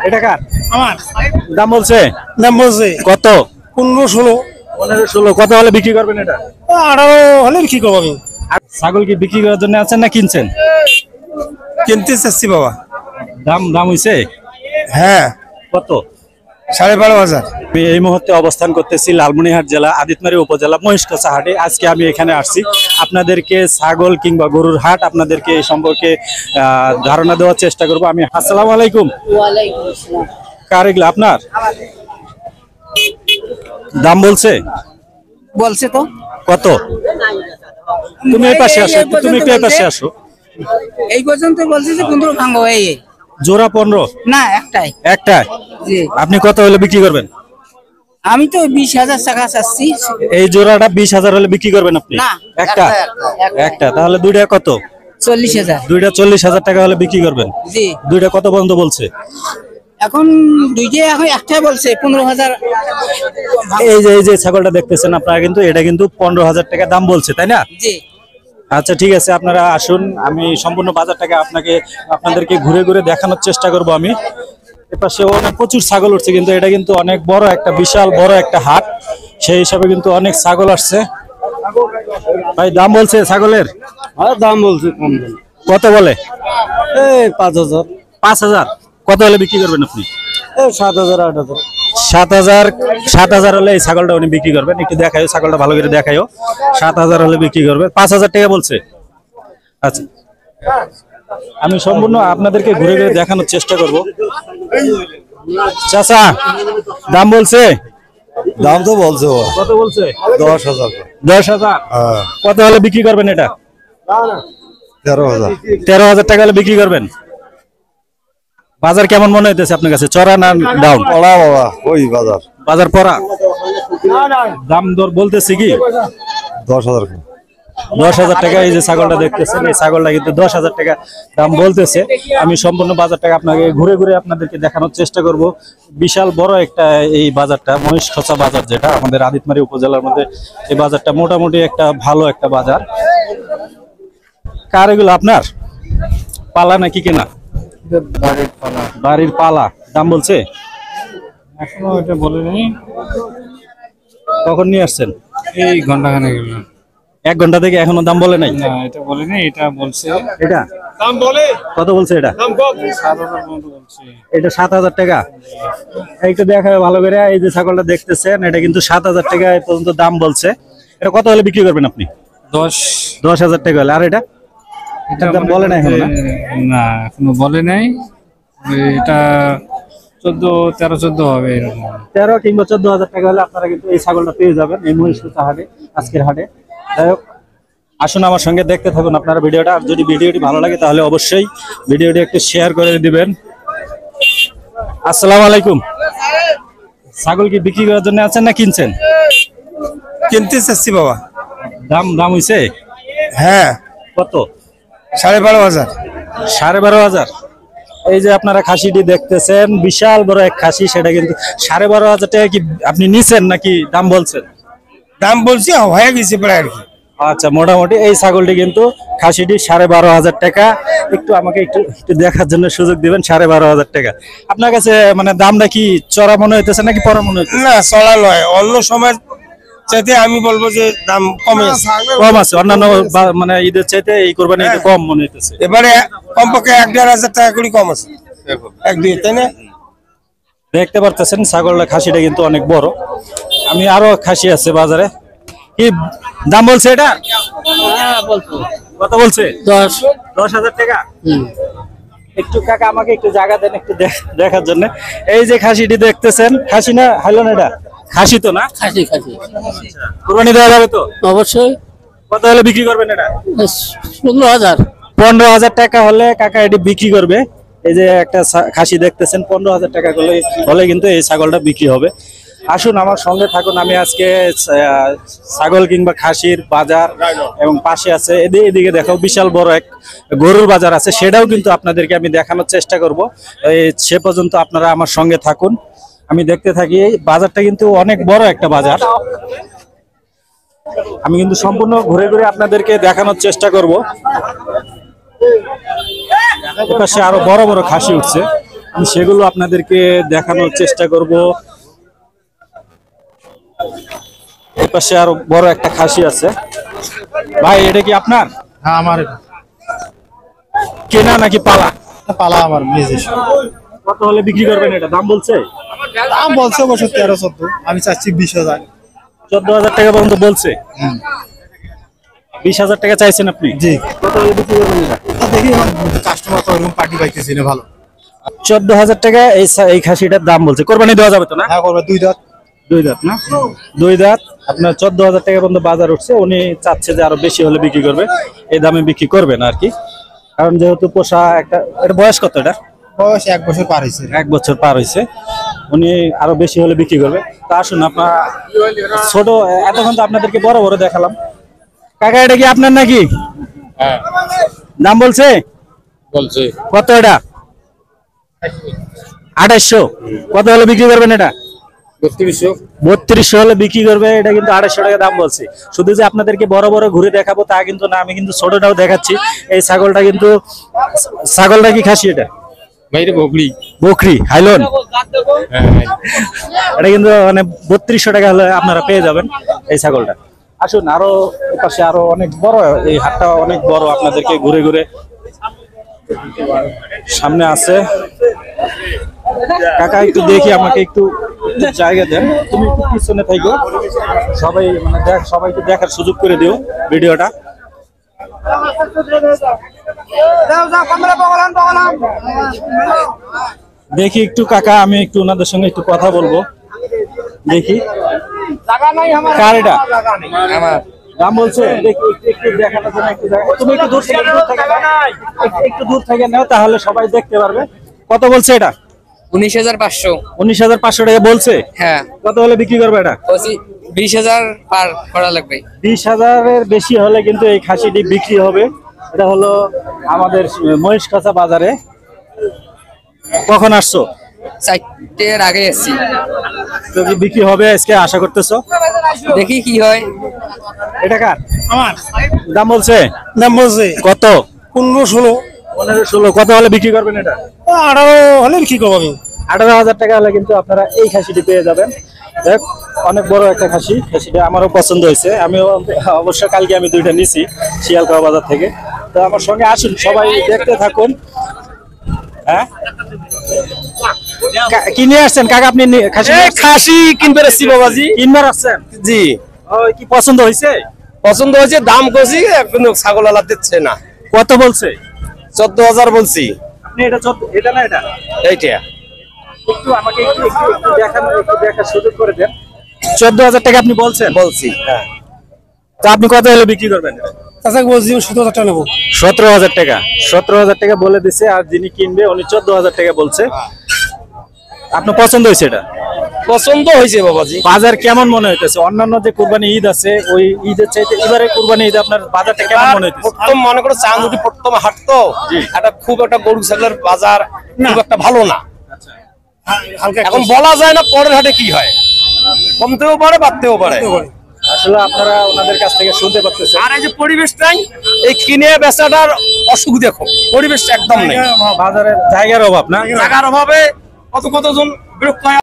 এটা কার? আমার। দাম বলছে? দাম বলছে কত? 15-16। 15-16 কত হলে বিক্রি করবেন এটা? 18 হলে কি করবো আমি? ছাগল কি বিক্রি করার জন্য আছেন না কিনছেন? কিনতে চাচ্ছি বাবা। দাম হইছে? হ্যাঁ। কত? 12,500। আমি এই মুহূর্তে অবস্থান করতেছি লালমনিরহাট জেলা আদিতমারি উপজেলা মহিষকাছা হাটে। আজকে আমি এখানে আসছি আপনাদেরকে ছাগল কিংবা গরুর হাট আপনাদেরকে এই সম্পর্কে ধারণা দেওয়ার চেষ্টা করব। আমি আসসালামু আলাইকুম। ওয়ালাইকুম আসসালাম। কার এগুলো আপনার? দাম বলছে? বলছে তো। কত? তুমি এই পাশে আসো, তুমি একটু এই পাশে আসো। এই পর্যন্ত বলছে যে 15 ভাঙবো। এই জোড়া 15? না, একটাই। একটাই? জি। আপনি কত হলে বিক্রি করবেন? আমি তো 20,000 টাকা চাচ্ছি। এই জোড়াটা 20,000 হলে বিক্রি করবেন আপনি? না, একটা একটা তাহলে দুইটা কত? 40,000। দুইটা 40,000 টাকা হলে বিক্রি করবেন? জি। দুইটা কত পর্যন্ত বলছে? এখন দুইটাই, এখন একটাই বলছে 15,000। এই যে ছাগলটা দেখতেছেন আপনারা, কিন্তু এটা কিন্তু 15,000 টাকা দাম বলছে, তাই না? জি। আচ্ছা ঠিক আছে, আপনারা আসুন, আমি সম্পূর্ণ বাজারটাকে আপনাদেরকে ঘুরে ঘুরে দেখানোর চেষ্টা করব। আমি এপাশে অনেক প্রচুর ছাগল উঠছে, কিন্তু এটা কিন্তু অনেক বড় একটা বিশাল বড় একটা হাট, সেই হিসাবে কিন্তু অনেক ছাগল আসছে। ভাই দাম বলছে ছাগলের? দাম বলছে কম দাম। কত বলে? এই 5,000। 5,000? কত হলে বিক্রি করবেন আপনি? 7,000 8,000। 7,000 হলে এই ছাগলটা উনি বিক্রি করবেন। একটু দেখাও ছাগলটা, ভালো করে দেখাও। 7,000 হলে বিক্রি করবে। 5,000 টাকা বলছে। আচ্ছা, আমি সম্পূর্ণ আপনাদেরকে ঘুরে ঘুরে দেখানোর চেষ্টা করব। চাচা দাম বলছে? দাম তো বলছে কত বলছে? 10,000। 10,000? কত হলে বিক্রি করবেন এটা? 13,000। 13,000 টাকা হলে বিক্রি করবেন। বাজার কেমন মনে হইতেছে আপনার কাছে, চড়া না ডাউন? পড়া বাবা, ওই বাজার বাজার পড়া? দাম দর বলতেছে কি? 10,000। 10,000 টাকা। এই যে ছাগলটা দেখতেছেন, এই ছাগলটা কিন্তু 10,000 টাকা দাম বলতেছে। আমি সম্পূর্ণ বাজারটাকে আপনাকে ঘুরে ঘুরে আপনাদেরকে দেখানোর চেষ্টা করব। বিশাল বড় একটা এই বাজারটা, মহিষখোচা বাজার, যেটা আমাদের আদিতমারি উপজেলার মধ্যে। এই বাজারটা মোটামুটি একটা ভালো একটা বাজার। কার এগুলো আপনার? পালা নাকি কেনা? বাড়ির পালা। দাম বলছে? এখনো এটা বলে নেই। কখন নিয়ে আসছেন? এই ঘন্টাখানেক হলো। 1 ঘন্টা থেকে এখনো দাম বলে নাই? না, এটা বলে নেই, এটা বলছে। এটা দাম বলে? কত বলছে এটা? দাম কম। 7,000 পর্যন্ত বলছে। এটা 7,000 টাকা। একটু দেখাবে ভালো করে। এই যে ছাগলটা দেখতেছেন, এটা কিন্তু 7,000 টাকা পর্যন্ত দাম বলছে। এটা কত হলে বিক্রি করবেন আপনি? 10,000 টাকা হলে। আর এটা এটার দাম বলে নাই এখনো? না, এখনো বলে নাই। এটা 13-14 হবে এরকম। 13 কিংবা 14,000 টাকা হলে আপনারা কিন্তু এই ছাগলটা পেয়ে যাবেন এই মহিষখোচা হাটে, আজকের হাটে। যাই হোক, আসুন আমার সঙ্গে দেখতে থাকুন আপনারা ভিডিওটা। আর যদি ভিডিওটি ভালো লাগে তাহলে অবশ্যই ভিডিওটি একটু শেয়ার করে দিবেন। আসসালামু আলাইকুম। ছাগল কি বিক্রি করার জন্য আছেন না কিনছেন? কিনতে চাচ্ছি বাবা। দাম হইছে? হ্যাঁ। কত? 12,500। 12,500? এই যে আপনারা খাসিটি দেখতেছেন, বিশাল বড় এক খাসি, সেটা কিন্তু 12,500 টাকা কি আপনি নিছেন নাকি দাম বলছেন? দাম বলছি, হয়ে গেছে প্রায় আর কি। আচ্ছা, মোটামুটি এই ছাগলটি কিন্তু খাসিটি 12,500 টাকা। একটু আমাকে একটু দেখার জন্য সুযোগ দিবেন। 12,500 টাকা আপনার কাছে মানে দামটা কি চড়া মনে হইতেছে নাকি পড়া মনে হইতেছে? না, চড়া নয়। অন্য সময় চাইতে আমি বলবো যে দাম কমে আছে। কম আছে অন্যান্য মানে ঈদের চাইতে এই কোরবানি ঈদে কম মনে হইতেছে। এবারে কমপক্ষে 1,500 টাকা করে কম আছে। 1-2, তাই না? দেখতে পারতেছেন ছাগলটা, খাসিটা কিন্তু অনেক বড়। আমি আরো খাসি আছে বাজারে। কি দাম বলছে এটা? কত বলছে? 10,000 টাকা। একটু কাকা আমাকে একটু জায়গা দেন একটু দেখার জন্য। এই যে খাসিটি দেখতেছেন, খাসি না হাইলন? এটা খাসি তো না? খাসি। কুরবানি দেওয়া যাবে তো? অবশ্যই। কত হলে বিক্রি করবেন এটা? 15,000। 15,000 টাকা হলে কাকা এটি বিক্রি করবে। এই যে একটা খাসি দেখতেছেন, 15,000 টাকা হলে কিন্তু এই ছাগলটা বিক্রি হবে। আসুন আমার সঙ্গে থাকুন। আমি আজকে ছাগল কিংবা খাসির বাজার এবং পাশে আছে এদিকে দেখো বিশাল বড় এক গরুর বাজার আছে, সেটাও কিন্তু আপনাদেরকে আমি দেখানোর চেষ্টা করব। সে পর্যন্ত আপনারা আমার সঙ্গে থাকুন, আমি দেখতে থাকি। এই বাজারটা কিন্তু অনেক বড় একটা বাজার। আমি কিন্তু সম্পূর্ণ ঘুরে ঘুরে আপনাদেরকে দেখানোর চেষ্টা করব। এপাশে আরো বড় বড় খাসি উঠছে। আমি সেগুলো আপনাদেরকে দেখানোর চেষ্টা করব। এই পাশে আরো বড় একটা খাসি আছে। ভাই এটা কি আপনার? হ্যাঁ আমার কেনা নাকি পালা? পালা আমার নিজস্ব। কত হলে বিক্রি করবেন এটা? দাম বলছে? দাম বলছে অবশ্য 13-14, আমি চাচ্ছি 20,000। 14,000 টাকা পর্যন্ত বলছে। 20,000 টাকা চাইছেন আপনি? জি। কত হলে বিক্রি করবেন এটা? দেখি কাস্টমার তো ওরকম পার্টি পাইতেছি না ভালো। 14,000 টাকা এই খাসিটার দাম বলছে। কোরবানি দেওয়া যাবে তো না? হ্যাঁ করবে 2 দাঁত। 2 দাঁত না? 2 দাঁত। আপনার 14,000 টাকা পর্যন্ত বাজার উঠছে। উনি চাচ্ছে যে আরো বেশি হলে বিক্রি করবে, এই দামে বিক্রি করবেন আর কি। কারণ যেহেতু পোষা একটা, এটা বয়স কত? এটা বয়স 1 বছর পার হয়েছে। 1 বছর পার হয়েছে। উনি আরো বেশি হলে বিক্রি করবে। তা আসুন, আপনার ছোট, এতক্ষণ তো আপনাদেরকে বড় বড় দেখালাম। কাকা এটা কি আপনার নাকি? হ্যাঁ দাম বলছে? বলছে কত এটা? 2800। কত হলে বিক্রি করবেন এটা? 3200 হলে বিক্রি করবে। এটা কিন্তু 2800 টাকা দাম বলছে। শুধু যে আপনাদেরকে বড় বড় ঘুরে দেখাবো তা কিন্তু না, আমি কিন্তু ছোটটাও দেখাচ্ছি। এই ছাগলটা কিন্তু, ছাগলটা কি খাসি? এটা ভাইরে বকরি। বকরি হাইলন। এটা কিন্তু মানে 3200 টাকা হলে আপনারা পেয়ে যাবেন এই ছাগলটা। আসুন, আরো পাশে আরো অনেক বড়, এই হাটটা অনেক বড়, আপনাদেরকে ঘুরে ঘুরে সামনে আছে। কাকা একটু দেখি, আমাকে একটু জায়গা দেন। তুমি একটু পিছনে থাকো, সবাই মানে সবাইকে দেখার সুযোগ করে দিও ভিডিওটা। দেখি একটু কাকা, আমি একটু ওনাদের সঙ্গে একটু কথা বলবো। দেখি কার এটা? আমার দাম বলছে? দেখি একটু দেখানোর জন্য একটু তুমি একটু দূর থেকে একটু দূর থেকে নাও, তাহলে সবাই দেখতে পারবে। কত বলছে এটা? 19,500। 19,500 টাকা বলছে। হ্যাঁ, কত হলে বিক্রি করবে এটা? 20,000 পার করা লাগবে। 20,000-এর বেশি হলে কিন্তু এই খাসিটি বিক্রি হবে। এটা হলো আমাদের মহিষখাঁচা বাজারে। কখন আসছো? 4টের আগে এসেছি। তো কি বিক্রি হবে আজকে আশা করতেছো? দেখি কি হয়। এটা কার? আমার দাম বলছে? দাম বলছে কত? 15-16। 15-16। কত হলে বিক্রি করবেন এটা? 18 হলে কি করবো আমি? 18,000 টাকা হলে কিন্তু আপনারা এই খাসিটি পেয়ে যাবেন। দেখ, অনেক বড় একটা খাসি। খাসিটা আমারও পছন্দ হয়েছে। আমিও অবশ্য কালকে আমি 2টা নিছি শিয়ালখাওয়া বাজার থেকে। তো আমার সঙ্গে আসুন, সবাই দেখতে থাকুন। হ্যাঁ, কি নিয়ে আসছেন কাকা আপনি? খাসি কিনবে রেসি বাবাজি। কিনবার আসছেন? জি কি পছন্দ হয়েছে? পছন্দ হয়েছে, দাম কষি কিন্তু ছাগল আলা দিচ্ছে না। কত বলছে? 14,000 বলছি। আপনি এটা এটা না, এটা এইটা একটু আমাকে একটু দেখার সুযোগ করে দেন। 14,000 টাকা আপনি বলছেন? বলছি। হ্যাঁ, তা আপনি কত হলে বিক্রি করবেন? চাচা বলছি 17,000 টাকা নেবো। 17,000 টাকা। 17,000 টাকা বলে দিছে, আর যিনি কিনবে উনি 14,000 টাকা বলছে। আপনার পছন্দ হয়েছে এটা? পছন্দ হয়েছে বাবাজি। বাজার কেমন মনে হইতেছে? অন্যান্য যে কুরবানি ঈদ আছে, ওই ঈদের চাইতে এবারে কুরবানি ঈদে আপনার বাজারটা কেমন মনে হইতেছে? প্রথম মনে করো চাঁদুটি প্রথম হাট তো, এটা খুব একটা গরু ছাগলের বাজার খুব একটা ভালো না। এখন বলা যায় না পরের হাটে কি হয়, কমতেও পারে বাড়তেও পারে। আসলে আপনারা ওনাদের কাছ থেকে শুনতে পাচ্ছেন। আর এই যে পরিবেশটাই, এই কিনে বেচাটার অসুখ দেখো, পরিবেশটা একদম নেই। বাজারে জায়গার অভাব না? জায়গার অভাবে কতজন বিরক্ত হয়।